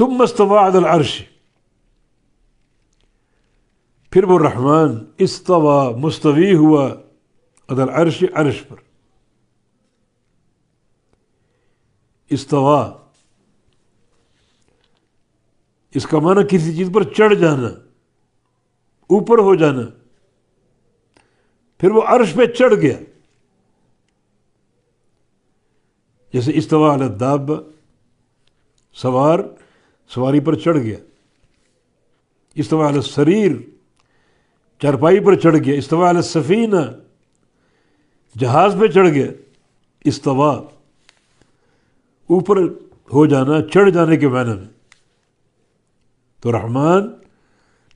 ثم استوى علی العرش، پھر وہ رحمان استوى مستوی ہوا علی العرش، عرش پر. استوى اس کا معنی کسی چیز پر چڑھ جانا، اوپر ہو جانا. پھر وہ عرش پہ چڑھ گیا، جیسے استوى علی الدابہ، سواری پر چڑھ گیا. استوى علی السریر، چارپائی پر چڑھ گیا. استوى علی السفینہ، جہاز پہ چڑھ گیا. استوى اوپر ہو جانا، چڑھ جانے کے معنی میں. تو رحمان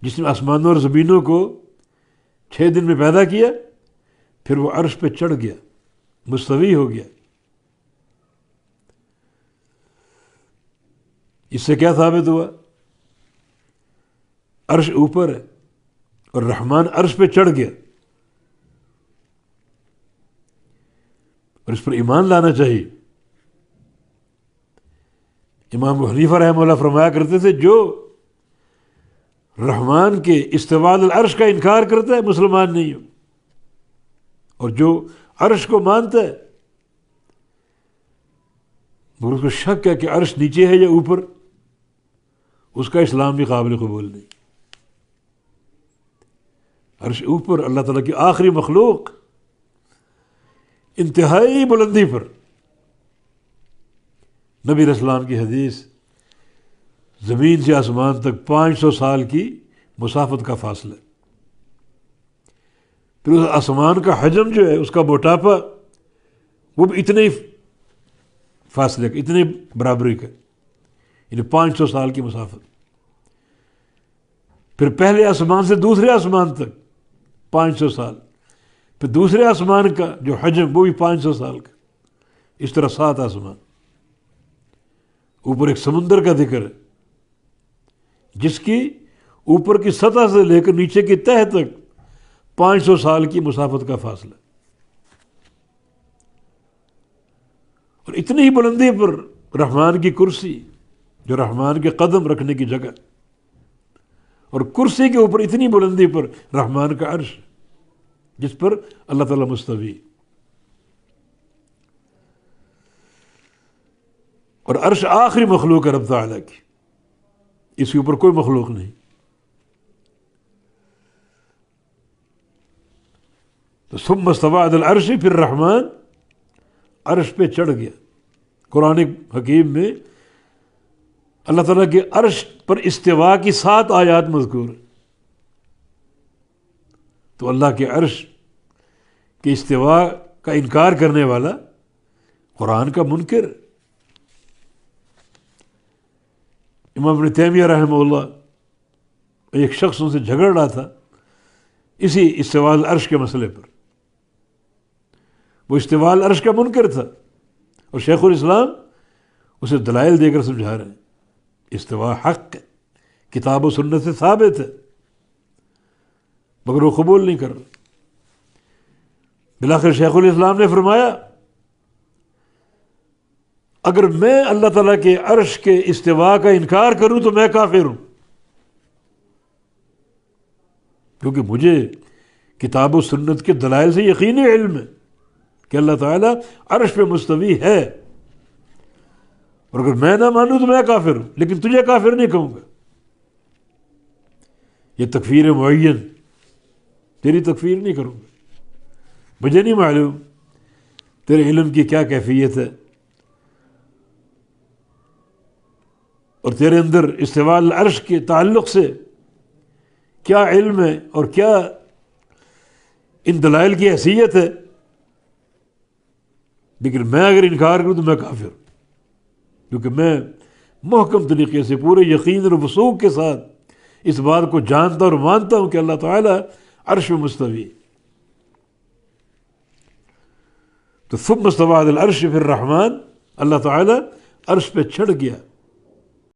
جس نے آسمانوں اور زمینوں کو 6 دن میں پیدا کیا، پھر وہ عرش پہ چڑھ گیا، مستوی ہو گیا. اس سے کیا ثابت ہوا؟ عرش اوپر ہے اور رحمان عرش پہ چڑھ گیا، اور اس پر ایمان لانا چاہیے. امام ابو حنیفہ رحمہ اللہ فرمایا کرتے تھے جو رحمان کے استواء علی العرش کا انکار کرتا ہے مسلمان نہیں ہو، اور جو عرش کو مانتا ہے مگر اس کو شک ہے کہ عرش نیچے ہے یا اوپر، اس کا اسلام بھی قابل قبول نہیں. عرش اوپر، اللہ تعالیٰ کی آخری مخلوق، انتہائی بلندی پر. نبی علیہ السلام کی حدیث، زمین سے آسمان تک 500 سال کی مسافت کا فاصلہ. پھر اس آسمان کا حجم جو ہے، اس کا موٹاپا، وہ بھی اتنے فاصلے کا، اتنے برابری کا، یعنی 500 سال کی مسافت. پھر پہلے آسمان سے دوسرے آسمان تک 500 سال، پھر دوسرے آسمان کا جو حجم وہ بھی 500 سال کا. اس طرح 7 آسمان. اوپر ایک سمندر کا ذکر ہے جس کی اوپر کی سطح سے لے کر نیچے کی تہہ تک 500 سال کی مسافت کا فاصلہ. اور اتنی ہی بلندی پر رحمان کی کرسی، جو رحمان کے قدم رکھنے کی جگہ، اور کرسی کے اوپر اتنی بلندی پر رحمان کا عرش جس پر اللہ تعالیٰ مستوی. اور عرش آخری مخلوق ہے رب تعالیٰ کی، اس کے اوپر کوئی مخلوق نہیں. تو ثم استوى علی العرش، پھر رحمان عرش پہ چڑھ گیا. قرآن حکیم میں اللہ تعالیٰ کے عرش پر استواء کی 7 آیات مذکور ہیں. تو اللہ کے عرش کے استواء کا انکار کرنے والا قرآن کا منکر. امام ابن تیمیہ رحمہ اللہ ایک شخص ان سے جھگڑ رہا تھا اسی استواء العرش کے مسئلے پر. وہ استواء العرش کا منکر تھا اور شیخ الاسلام اسے دلائل دے کر سمجھا رہے ہیں استواء حق ہے، کتاب و سنت سے ثابت ہے، مگر وہ قبول نہیں کر رہا. بالآخر شیخ الاسلام نے فرمایا اگر میں اللہ تعالیٰ کے عرش کے استواء کا انکار کروں تو میں کافر ہوں، کیونکہ مجھے کتاب و سنت کے دلائل سے یقینی علم ہے کہ اللہ تعالیٰ عرش پہ مستوی ہے، اور اگر میں نہ مانوں تو میں کافر ہوں، لیکن تجھے کافر نہیں کہوں گا. یہ تکفیر معین، تیری تکفیر نہیں کروں گا. مجھے نہیں معلوم تیرے علم کی کیا کیفیت ہے اور تیرے اندر استواء العرش کے تعلق سے کیا علم ہے اور کیا ان دلائل کی حیثیت ہے، لیکن میں اگر انکار کروں تو میں کافر ہوں، کیونکہ میں محکم طریقے سے پورے یقین اور وثوق کے ساتھ اس بات کو جانتا اور مانتا ہوں کہ اللہ تعالیٰ عرش میں مستوی ہے. تو ثم استوى علی العرش، پھر رحمان اللہ تعالیٰ عرش پہ چڑھ گیا.